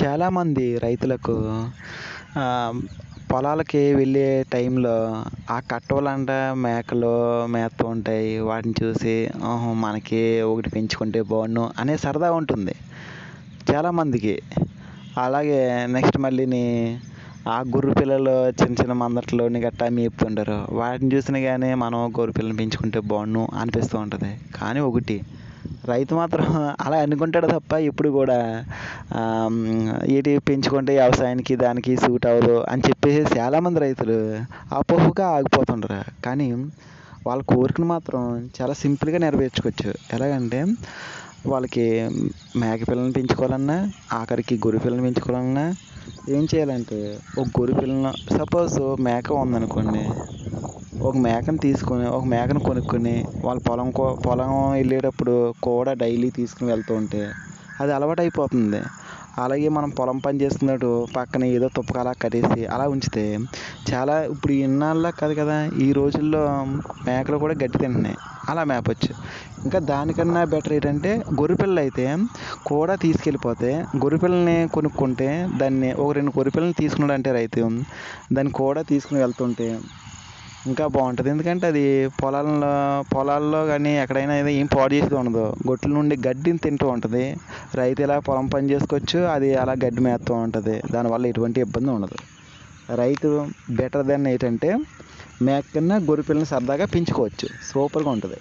చాలామంది రైతులకు పొలాలకి వెళ్ళే టైంలో ఆ కట్టవలంట మేకలు మేస్తూ ఉంటాయి. వాటిని చూసి మనకి ఒకటి పెంచుకుంటే బాగుండు అనే సరదా ఉంటుంది చాలామందికి. అలాగే నెక్స్ట్ మళ్ళీని ఆ గొర్రె పిల్లలు చిన్న చిన్న మందట్లోని గట్టా మేపుతుంటారు. వాటిని చూసినా కానీ మనం గొర్రె పిల్లని పెంచుకుంటే బాగుండు అనిపిస్తూ ఉంటుంది. కానీ ఒకటి రైతు మాత్రం అలా అనుకుంటాడు తప్ప ఎప్పుడు కూడా ఏంటి పెంచుకుంటే వ్యవసాయానికి దానికి సూట్ అవ్వదు అని చెప్పేసి చాలామంది రైతులు అపోహగా ఆగిపోతుంటారు. కానీ వాళ్ళ కోరికను మాత్రం చాలా సింపుల్గా నెరవేర్చుకోవచ్చు. ఎలాగంటే వాళ్ళకి మేక పిల్లల్ని పెంచుకోవాలన్నా, ఆఖరికి గొర్రె పిల్లల్ని పెంచుకోవాలన్నా ఏం చేయాలంటే ఒక గొర్రె పిల్లను సపోజ్ మేక ఉందనుకోండి, ఒక మేకను కొనుక్కొని వాళ్ళ పొలం వెళ్ళేటప్పుడు కూడా డైలీ తీసుకుని వెళ్తూ ఉంటే అది అలవాటు అయిపోతుంది. అలాగే మనం పొలం పని చేస్తున్నట్టు పక్కన ఏదో తుప్పకలా కట్టేసి అలా ఉంచితే చాలా ఇప్పుడు ఇన్నాళ్ళ కాదు కదా, ఈ రోజుల్లో మేకలు కూడా గడ్డి తింటున్నాయి, అలా మేపచ్చు. ఇంకా దానికన్నా బెటర్ ఏంటంటే గొర్రె పిల్లలు అయితే కూడా తీసుకెళ్ళిపోతే గొర్రె పిల్లల్ని కొనుక్కుంటే దాన్ని ఒక 2 గొర్రె పిల్లల్ని తీసుకున్నాడు అంటే రైతు దాన్ని కూడా తీసుకుని వెళ్తుంటే ఇంకా బాగుంటుంది. ఎందుకంటే అది పొలాల్లో కానీ ఎక్కడైనా ఏం పాడు చేసేది ఉండదు. గొట్ల నుండి గడ్డిని తింటూ ఉంటుంది. రైతు ఇలా పొలం పని చేసుకోవచ్చు, అది అలా గడ్డి మేస్తూ ఉంటుంది. దానివల్ల ఎటువంటి ఇబ్బంది ఉండదు. రైతు బెటర్ దెన్ ఏంటంటే మేక కన్నా గొర్రె పిల్లని సరదాగా పెంచుకోవచ్చు. సూపర్గా ఉంటుంది.